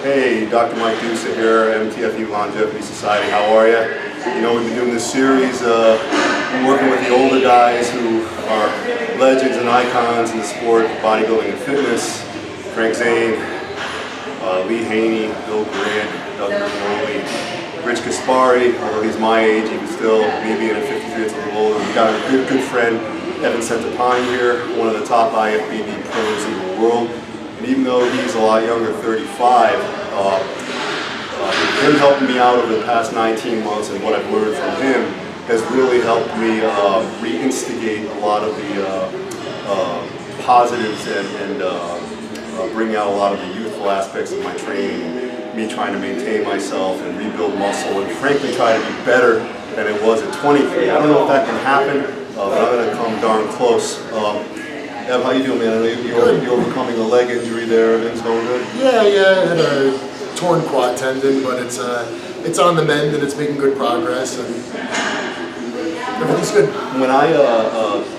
Hey, Dr. Mike Dusa here, MTFU Longevity Society. How are you? You know, we've been doing this series, working with the older guys who are legends and icons in the sport of bodybuilding and fitness. Frank Zane, Lee Haney, Bill Grant, Doug Mazzoli, Rich Gaspari, although he's my age, he was still, me being at 53, it's a little older. We've got a good friend, Evan Centopani here, one of the top IFBB pros in the world. And even though he's a lot younger, 35, him helping me out over the past 19 months and what I've learned from him has really helped me reinstigate a lot of the positives and bring out a lot of the youthful aspects of my training, me trying to maintain myself and rebuild muscle and frankly try to be better than it was at 23. I don't know if that can happen, but I'm going to come darn close. Ev, how you doing, man? I know you're overcoming a leg injury there. Everything's going good? Yeah, I had a torn quad tendon, but it's on the mend and it's making good progress, and everything's good. When I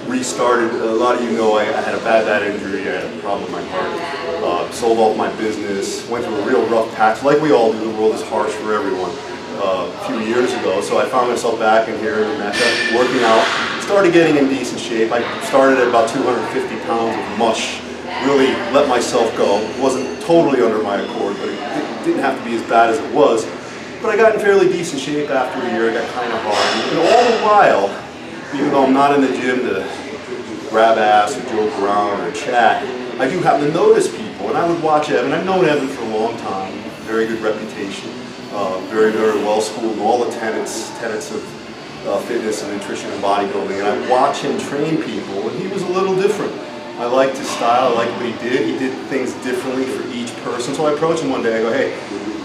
restarted, a lot of you know I had a bad injury. I had a problem with my heart. Sold off my business, went through a real rough patch, like we all do. The world is harsh for everyone. A few years ago, so I found myself back in here in Mecca, working out. Started getting in decent shape. I started at about 250 pounds of mush. Really let myself go. It wasn't totally under my accord, but it didn't have to be as bad as it was. But I got in fairly decent shape after a year. It got kind of hard. And all the while, even though I'm not in the gym to grab ass or joke around or chat, I do happen to notice people. And I would watch Evan. I've known Evan for a long time. Very good reputation. Very well schooled in all the tenets of fitness and nutrition and bodybuilding, and I watch him train people, and he was a little different. I liked his style, I liked what he did. He did things differently for each person. So I approached him one day, I go, hey,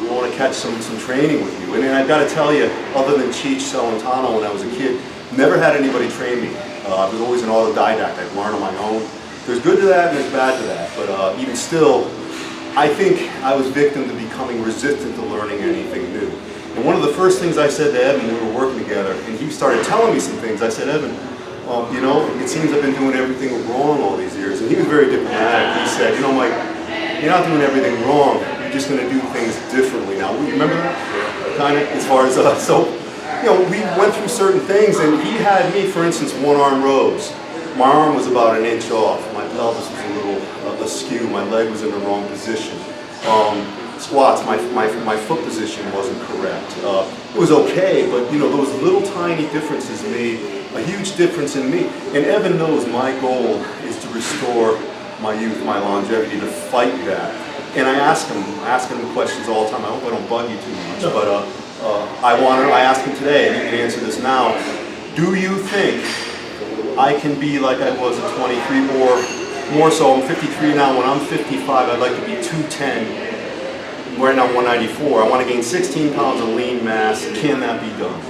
I want to catch some training with you. And I've got to tell you, other than Cheech Celentano when I was a kid, never had anybody train me. I was always an autodidact. I'd learn on my own. There's good to that and there's bad to that, but even still, I think I was victim to becoming resistant to learning anything new. And one of the first things I said to Evan when we were working together, and he started telling me some things, I said, Evan, you know, it seems I've been doing everything wrong all these years. And he was very diplomatic. He said, you know, Mike, you're not doing everything wrong. You're just going to do things differently. Now, remember that? Kind of, as far as, so, you know, we went through certain things, and he had me, for instance, one-arm rows. My arm was about an inch off. My pelvis was a little askew. My leg was in the wrong position. Squats, my foot position wasn't correct. It was okay, but you know, those little tiny differences made a huge difference in me. And Evan knows my goal is to restore my youth, my longevity, to fight that. And I ask him questions all the time. I hope I don't bug you too much, but I asked him today, and you can answer this now. Do you think I can be like I was at 23, or more so, I'm 53 now, when I'm 55, I'd like to be 210. Right now 194. I want to gain 16 pounds of lean mass. Can that be done?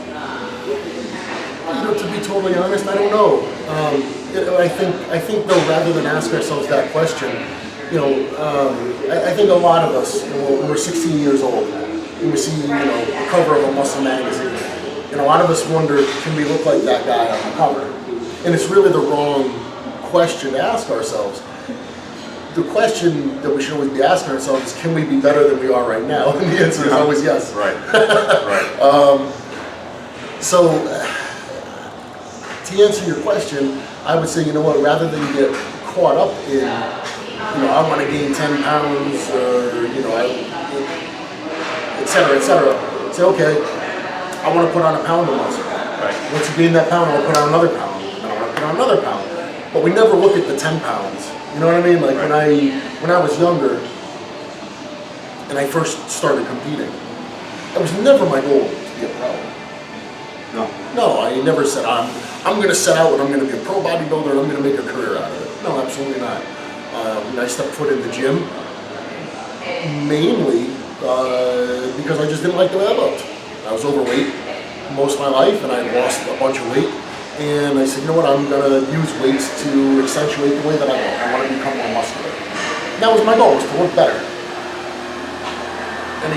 You know, to be totally honest, I don't know. I think though, rather than ask ourselves that question, you know, I think a lot of us, you know, when we're 16 years old, and we see, you know, the cover of a muscle magazine, and a lot of us wonder, can we look like that guy on the cover? And it's really the wrong question to ask ourselves. The question that we should always be asking ourselves is, can we be better than we are right now? And the answer is always yes. Right, right. So, to answer your question, I would say, you know what, rather than get caught up in, you know, I want to gain 10 pounds, or, you know, et cetera, say, okay, I want to put on a pound of muscle. Right. Once you gain that pound, I want to put on another pound, and I want to put on another pound. But we never look at the 10 pounds. You know what I mean? Like right. when I was younger and I first started competing, it was never my goal to be a pro. No, I never said I'm going to set out and I'm going to be a pro bodybuilder and I'm going to make a career out of it. No, absolutely not. When I stepped foot in the gym, mainly because I just didn't like the way I looked. I was overweight most of my life and I lost a bunch of weight. And I said, you know what, I'm going to use weights to accentuate the way that I look. I want to become more muscular. And that was my goal, was to look better. And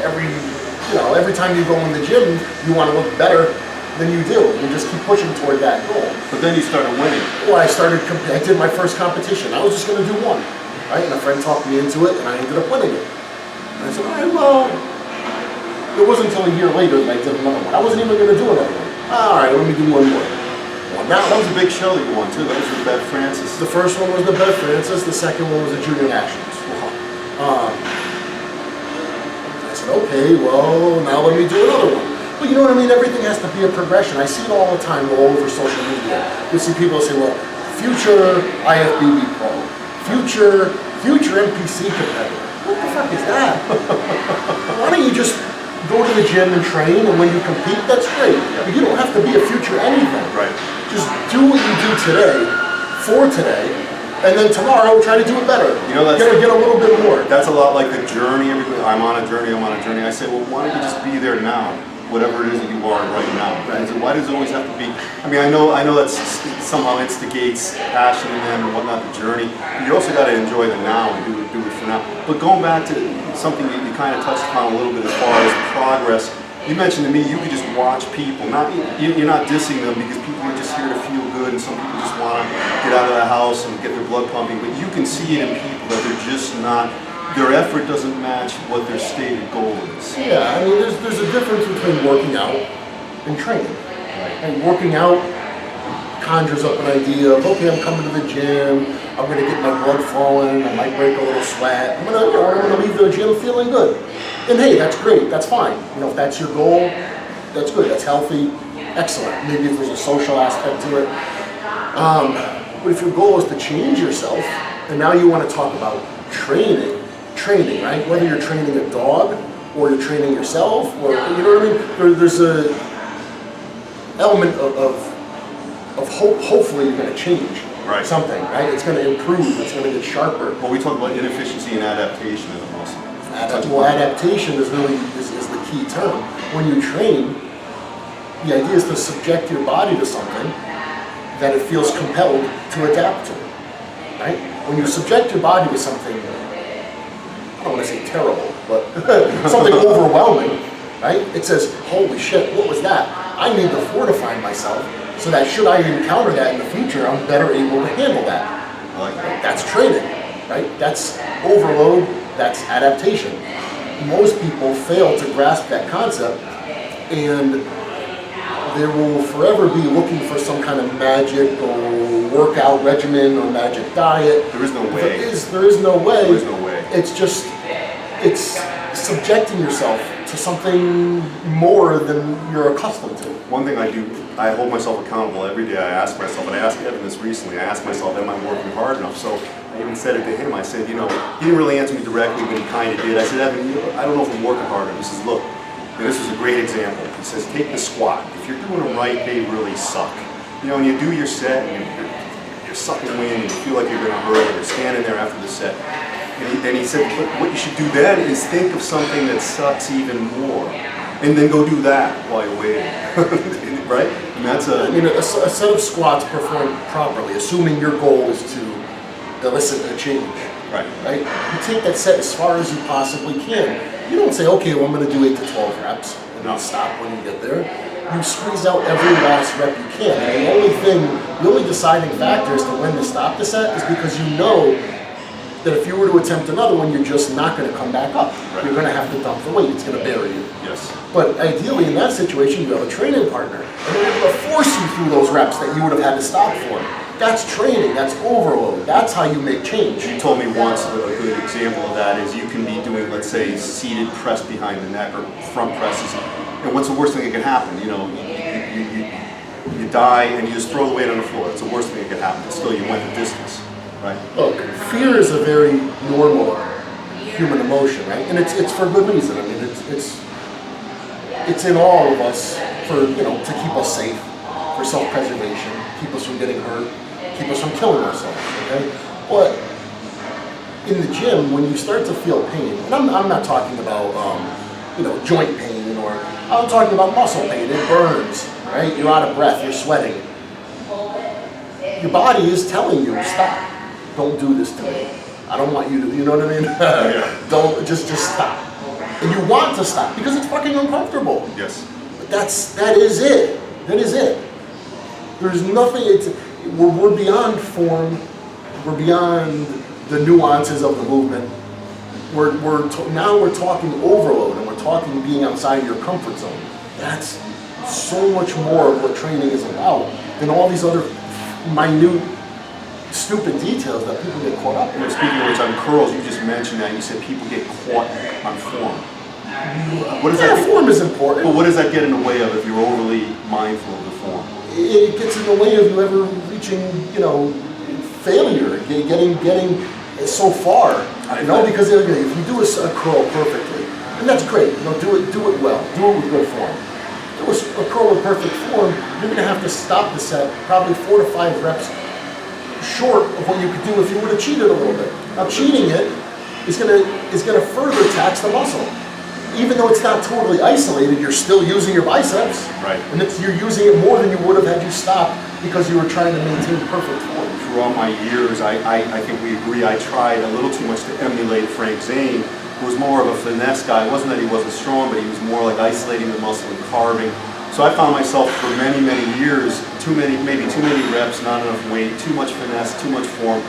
every time you go in the gym, you want to look better than you do. You just keep pushing toward that goal. But then you started winning. Well, I did my first competition. I was just going to do one, right? And a friend talked me into it, and I ended up winning it. I said, all right, well, it wasn't until a year later that I did another one. I wasn't even going to do another one. All right, let me do one more. That was a big show that you won too. That was with Bev Francis. The first one was the Bev Francis. The second one was the Junior Nationals. I said, okay, well, now let me do another one. But you know what I mean? Everything has to be a progression. I see it all the time all over social media. You see people say, well, future IFBB pro, future NPC competitor. What the fuck is that? Why don't you just go to the gym and train, and when you compete, that's great. But you don't have to be a future anything. Right. Just do what you do today, for today, and then tomorrow try to do it better. You know, that's get a little bit more. That's a lot like the journey. I'm on a journey. I say, well, why don't you just be there now? Whatever it is that you are right now. Right? So why does it always have to be? I mean, I know that somehow instigates passion in them and whatnot, the journey. But you also got to enjoy the now and do it for now. But going back to something that you kind of touched upon a little bit as far as progress, you mentioned to me you could just watch people. You're not dissing them because people are just here to feel good, and some people just want to get out of the house and get their blood pumping. But you can see it in people that they're just not. Their effort doesn't match what their stated goal is. Yeah, I mean, there's a difference between working out and training. And working out conjures up an idea of, okay, I'm coming to the gym, I'm going to get my blood flowing, I might break a little sweat, I'm going to leave the gym feeling good. And hey, that's great, that's fine. You know, if that's your goal, that's good, that's healthy, excellent. Maybe if there's a social aspect to it. But if your goal is to change yourself, and now you want to talk about training, right? Whether you're training a dog or you're training yourself, or you know what I mean. There's a element of hope. Hopefully, you're going to change something, right? It's going to improve. It's going to get sharper. Well, we talk about inefficiency and adaptation in the muscle. Adaptation is really is the key term. When you train, the idea is to subject your body to something that it feels compelled to adapt to, right? When you subject your body to something, I don't want to say terrible, but something overwhelming, right? It says, holy shit, what was that? I need to fortify myself so that should I encounter that in the future, I'm better able to handle that. Like that. That's training, right? That's overload, that's adaptation. Most people fail to grasp that concept, and they will forever be looking for some kind of magic or workout regimen or magic diet. There is no way. There is no way. There is no way. It's subjecting yourself to something more than you're accustomed to. One thing I do, I hold myself accountable every day. I ask myself, and I asked Evan this recently, I asked myself, am I working hard enough? So I even said it to him. I said, you know, he didn't really answer me directly, but he kind of did. I said, Evan, I don't know if I'm working hard enough. He says, look, and this is a great example. He says, take the squat. If you're doing them right, they really suck. You know, when you do your set, and you're sucking wind, and you feel like you're going to hurt, and you're standing there after the set. And he said, what you should do then is think of something that sucks even more, and then go do that while you're waiting, right? And that's a set of squats performed properly, assuming your goal is to elicit a change. Right. You take that set as far as you possibly can. You don't say, okay, well, I'm going to do 8 to 12 reps, and then stop when you get there. You squeeze out every last rep you can. And the only deciding factor as to when to stop the set is because you know that if you were to attempt another one, you're just not going to come back up. Right. You're going to have to dump the weight. It's going to bury you. Yes. But ideally, in that situation, you have a training partner, and they're able to force you through those reps that you would have had to stop for. That's training. That's overload. That's how you make change. You told me once, a good example of that is you can be doing, let's say, seated press behind the neck or front presses. And what's the worst thing that can happen? You know, you die and you just throw the weight on the floor. It's the worst thing that can happen. Still, you went the distance, right? Look, fear is a very normal human emotion, right? And it's for good reason. I mean, it's in all of us for, you know, to keep us safe, for self-preservation, keep us from getting hurt, keep us from killing ourselves, okay? But in the gym, when you start to feel pain, and I'm not talking about, joint pain, or I'm talking about muscle pain, it burns, right? You're out of breath, you're sweating. Your body is telling you, stop, don't do this to me. I don't want you to, you know what I mean? Don't, just stop. And you want to stop, because it's fucking uncomfortable. Yes. But that is it. That is it. There's nothing, we're beyond form, we're beyond the nuances of the movement. now we're talking overload, and we're talking being outside of your comfort zone. That's so much more of what training is about than all these other minute, stupid details that people get caught up in. Speaking of which, on curls, you just mentioned that. You said people get caught on form. What does that form is important. But what does that get in the way of if you're overly mindful of the form? It gets in the way of you ever reaching, failure, getting so far. Because if you do a curl perfectly, and that's great. Do it well. Do it with good form. Do a curl with perfect form. You're going to have to stop the set probably 4 to 5 reps short of what you could do if you would have cheated a little bit. Now, cheating it is going to further tax the muscle. Even though it's not totally isolated, you're still using your biceps. Right. And you're using it more than you would have had you stopped because you were trying to maintain perfect form. Throughout my years, I think we agree, I tried a little too much to emulate Frank Zane, who was more of a finesse guy. It wasn't that he wasn't strong, but he was more like isolating the muscle and carving. So I found myself for many, many years, maybe too many reps, not enough weight, too much finesse, too much form.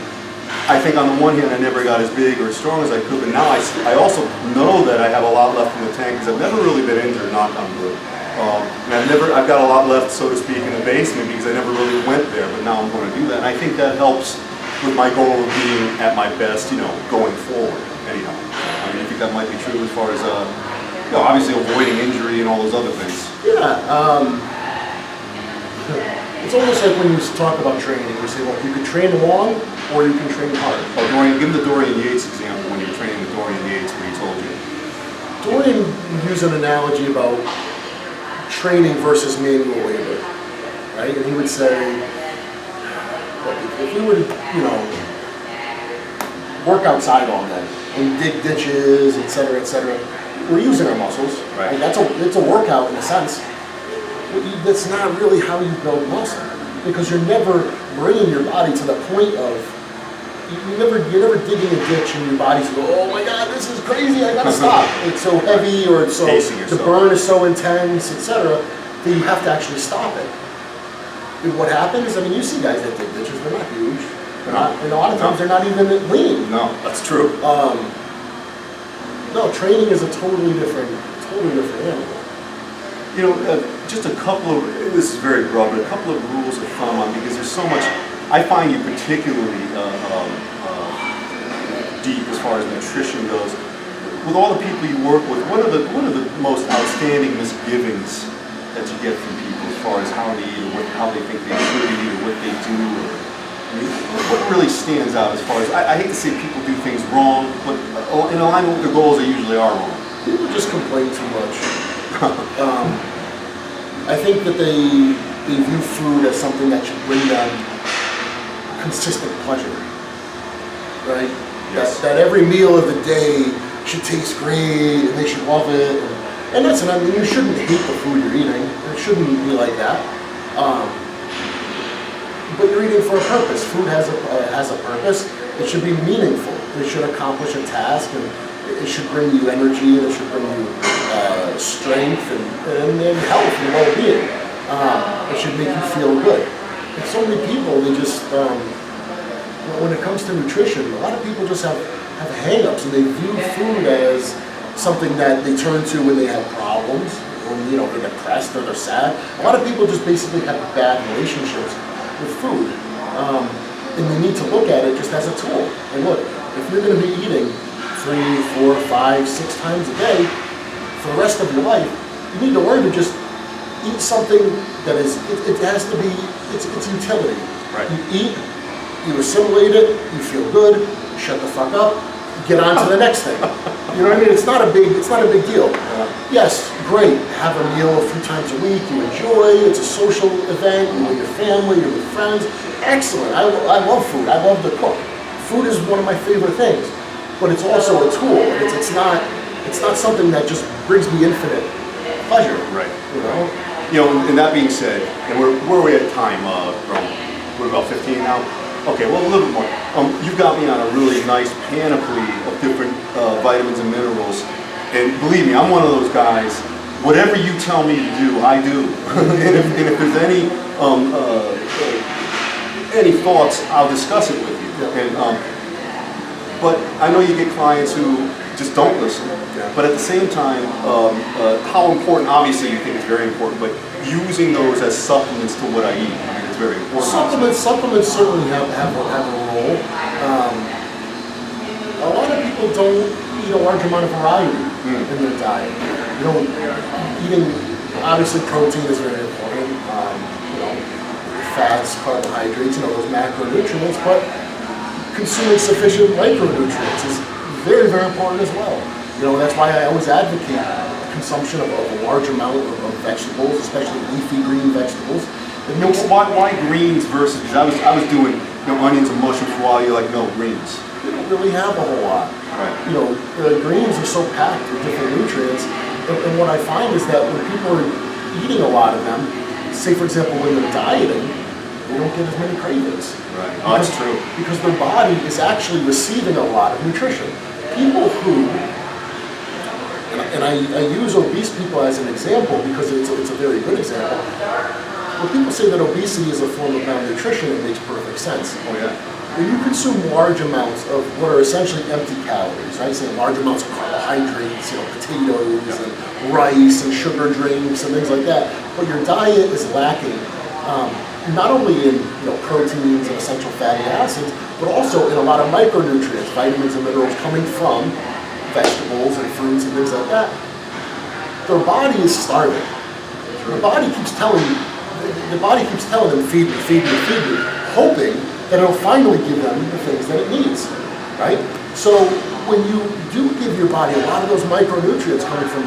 I think on the one hand I never got as big or as strong as I could, but now I also know that I have a lot left in the tank because I've never really been injured, knock on wood. And I've got a lot left, so to speak, in the basement because I never really went there, but now I'm going to do that. And I think that helps with my goal of being at my best, going forward. Anyhow, I mean, I think that might be true as far as, obviously avoiding injury and all those other things. Yeah. It's almost like when you talk about training, you say, look, you can train long or you can train hard. Oh, give him the Dorian Yates example when you were training with Dorian Yates, where he told you. Dorian used an analogy about training versus manual labor, right? And he would say, look, if you were to, work outside all day and dig ditches, et cetera, we're using our muscles. Right. And it's a workout in a sense. That's not really how you build muscle, because you're never bringing your body to the point of you're never digging a ditch and your body's going, oh my god, this is crazy, I gotta stop. It's so heavy, or it's so the burn is so intense, etc. that you have to actually stop it. And what happens? I mean, you see guys that dig ditches, they're not huge. And a lot of times they're not even lean. No, that's true. No, training is a totally different animal. Just a couple of, this is very broad, but a couple of rules of thumb on, because there's so much, I find you particularly deep as far as nutrition goes. With all the people you work with, what are the most outstanding misgivings that you get from people as far as how they eat, or how they think they should eat, or what they do? What really stands out as far as, I hate to say people do things wrong, but in alignment with their goals, they usually are wrong. People just complain too much. I think that they view food as something that should bring them consistent pleasure, right? Yes. That every meal of the day should taste great and they should love it. And that's, you shouldn't hate the food you're eating. It shouldn't be like that. But you're eating for a purpose. Food has a purpose. It should be meaningful. It should accomplish a task, and it should bring you energy, and it should bring you strength and health and well-being. It should make you feel good. And so many people, they just, when it comes to nutrition, a lot of people just have hang-ups, and they view food as something that they turn to when they have problems, or they're depressed or they're sad. A lot of people just basically have bad relationships with food. And they need to look at it just as a tool. And look, if you're going to be eating 3, 4, 5, 6 times a day for the rest of your life, you need to learn to just eat something that is, it has to be, it's utility. Right. You eat, you assimilate it, you feel good, shut the fuck up, get on to the next thing. You know what I mean? It's not a big deal. Yes, great, have a meal a few times a week, you enjoy, it's a social event, you're with your family, you're with friends. Excellent, I love food, I love to cook. Food is one of my favorite things, but it's also a tool. It's not something that just brings me infinite pleasure. Right. And that being said, and where are we at time, we're about 15 now? Okay, well, a little bit more. You've got me on a really nice panoply of different vitamins and minerals, and believe me, I'm one of those guys, whatever you tell me to do, I do. and if there's any thoughts, I'll discuss it with you. And But I know you get clients who just don't listen. Yeah. But at the same time, how important, obviously you think it's very important, but using those as supplements to what I eat, I mean, it's very important. Supplements certainly have a role. A lot of people don't eat a large amount of variety in their diet. Eating, obviously protein is very important. Fats, carbohydrates, those macronutrients, but consuming sufficient micronutrients is very, very important as well. That's why I always advocate consumption of a large amount of vegetables, especially leafy green vegetables. Why greens versus, because I was doing onions and mushrooms for a while, you're like, no, greens. They don't really have a whole lot. Right. Greens are so packed with different nutrients, and what I find is that when people are eating a lot of them, say for example when they're dieting, they don't get as many cravings. Right. Oh, that's true. Because their body is actually receiving a lot of nutrition. People who, and I use obese people as an example because it's a very good example. When people say that obesity is a form of malnutrition, it makes perfect sense. Oh yeah. When you consume large amounts of what are essentially empty calories, right? Say large amounts of carbohydrates, potatoes and rice and sugar drinks and things like that, but your diet is lacking not only in proteins and essential fatty acids, but also in a lot of micronutrients, vitamins and minerals coming from vegetables and fruits and things like that. Their body is starving. The body keeps telling them, feed me, feed me, feed me, hoping that it'll finally give them the things that it needs, right? So when you do give your body a lot of those micronutrients coming from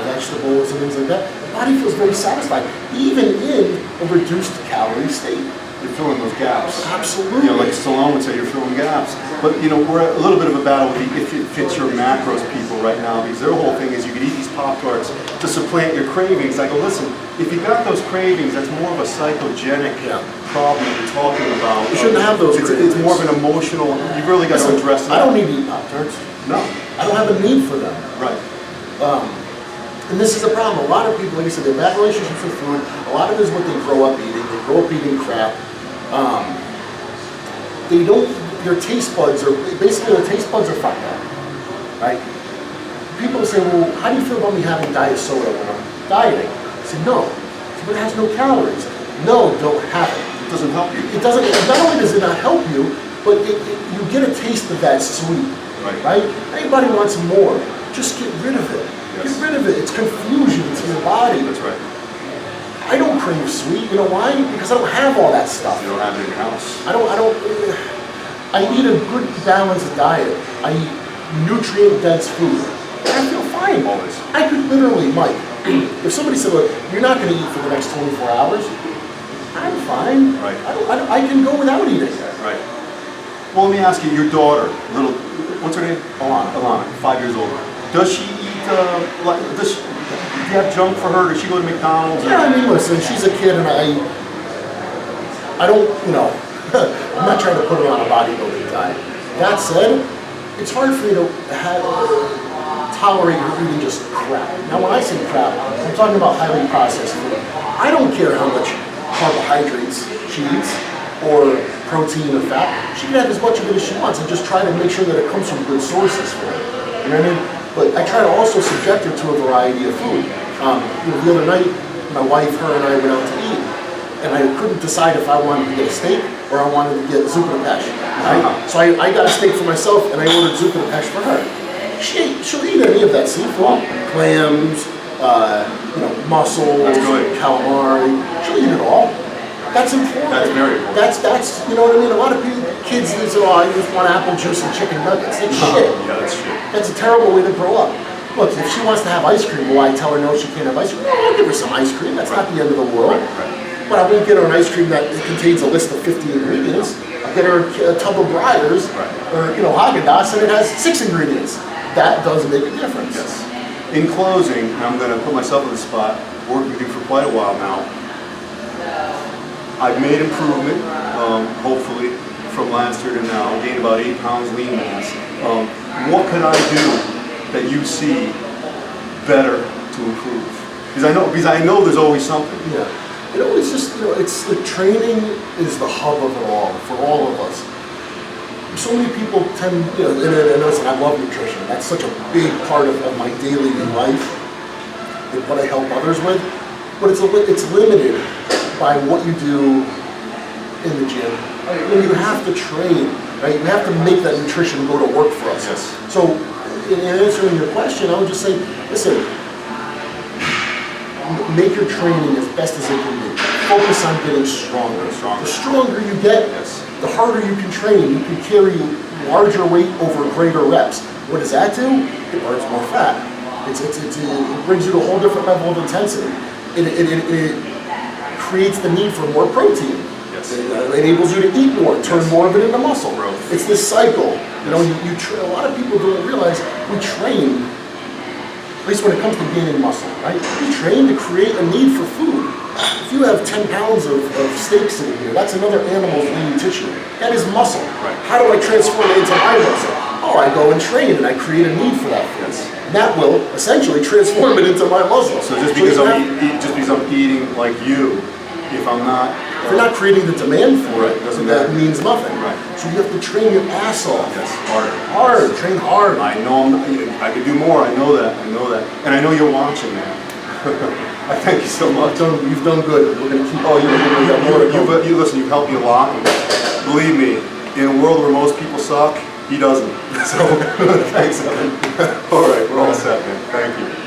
vegetables and things like that, the body feels very satisfied, even in a reduced calorie state. You're filling those gaps. Absolutely. Like Stallone would say, you're filling gaps. But we're at a little bit of a battle with the if it fits your macros people right now, because their whole thing is you could eat these Pop Tarts to supplant your cravings. I go, listen, if you got those cravings, that's more of a psychogenic problem you're talking about. You shouldn't have those cravings. It's more of an emotional, you've really got to address that. I don't need to eat Pop Tarts. No. I don't have a need for them. Right. And this is a problem. A lot of people, like I said, they have bad relationships with food. A lot of it is what they grow up eating. They grow up eating crap. Their taste buds are fucked up, right? People say, well, how do you feel about me having diet soda when I'm dieting? I say, no. But it has no calories. No, don't have it. It doesn't help you. It doesn't, not only does it not help you, but you get a taste of that sweet, right? Anybody wants more, just get rid of it. Yes. Get rid of it. It's confusion to your body. That's right. I don't crave sweet. You know why? Because I don't have all that stuff. You don't have it in your house. I eat a good balanced diet. I eat nutrient-dense food. And I feel fine. Always. I could literally, Mike, if somebody said, look, you're not going to eat for the next 24 hours, I'm fine. Right. I can go without eating. Right. Well, let me ask you, your daughter, what's her name? Alana, 5 years old. Does she eat, do you have junk for her? Does she go to McDonald's? Yeah, I mean, listen, she's a kid and I don't, I'm not trying to put her on a bodybuilding diet. That said, it's hard for me to tolerate her eating just crap. Now, when I say crap, I'm talking about highly processed food. I don't care how much carbohydrates she eats or protein or fat. She can have as much of it as she wants and just try to make sure that it comes from good sources for her. You know what I mean? But I try to also subject her to a variety of food. The other night, my wife, her, and I went out to eat, and I couldn't decide if I wanted to get a steak or I wanted to get zuppa de pesh. Right? So I got a steak for myself, and I ordered zuppa de pesh for her. She'll eat any of that seafood, clams, mussels, calamari. She'll eat it all. That's important. That's very important. That's you know what I mean? A lot of kids say, oh, I just want apple juice and chicken nuggets. That's shit. Yeah, that's shit. That's a terrible way to grow up. Look, if she wants to have ice cream, will I tell her no, she can't have ice cream? No, I'll give her some ice cream. That's not the end of the world. But I won't get her an ice cream that contains a list of 50 ingredients. I'll get her a tub of Breyers or Haagen-Dazs and it has 6 ingredients. That does make a difference. Yes. In closing, I'm going to put myself on the spot. Worked with you for quite a while now. I've made improvement, hopefully, from last year to now. I gained about 8 pounds lean mass. What can I do that you see better to improve? Because I know there's always something. Yeah. It's just, it's the training is the hub of it all for all of us. so many people tend, and listen, I love nutrition. That's such a big part of my daily life and what I help others with. But it's limited by what you do in the gym. You have to train, right? You have to make that nutrition go to work for us. Yes. So, in answering your question, I would just say, listen, make your training as best as it can be. Focus on getting stronger. The stronger you get, the harder you can train. You can carry larger weight over greater reps. What does that do? It burns more fat. It brings you to a whole different level of intensity. It creates the need for more protein. Yes. It enables you to eat more, turn more of it into muscle. Growth. It's this cycle. A lot of people don't realize we train, at least when it comes to gaining muscle, right? We train to create a need for food. If you have 10 pounds of steak sitting here, that's another animal's lean tissue. That is muscle. Right. How do I transform it into my muscle? Oh, I go and train and I create a need for that food. Yes. And that will essentially transform it into my muscle. So just because I'm eating like you, if you're not creating the demand for it, that means nothing. Right. So you have to train your ass off. Yes, hard. Hard, train hard. I know I could do more. I know that, and I know you're watching that. I thank you so much. You've done good. We're going to keep. You listen. You've helped me a lot. And believe me, in a world where most people suck, he doesn't. So thanks, Evan. All right, we're all set, man. Thank you.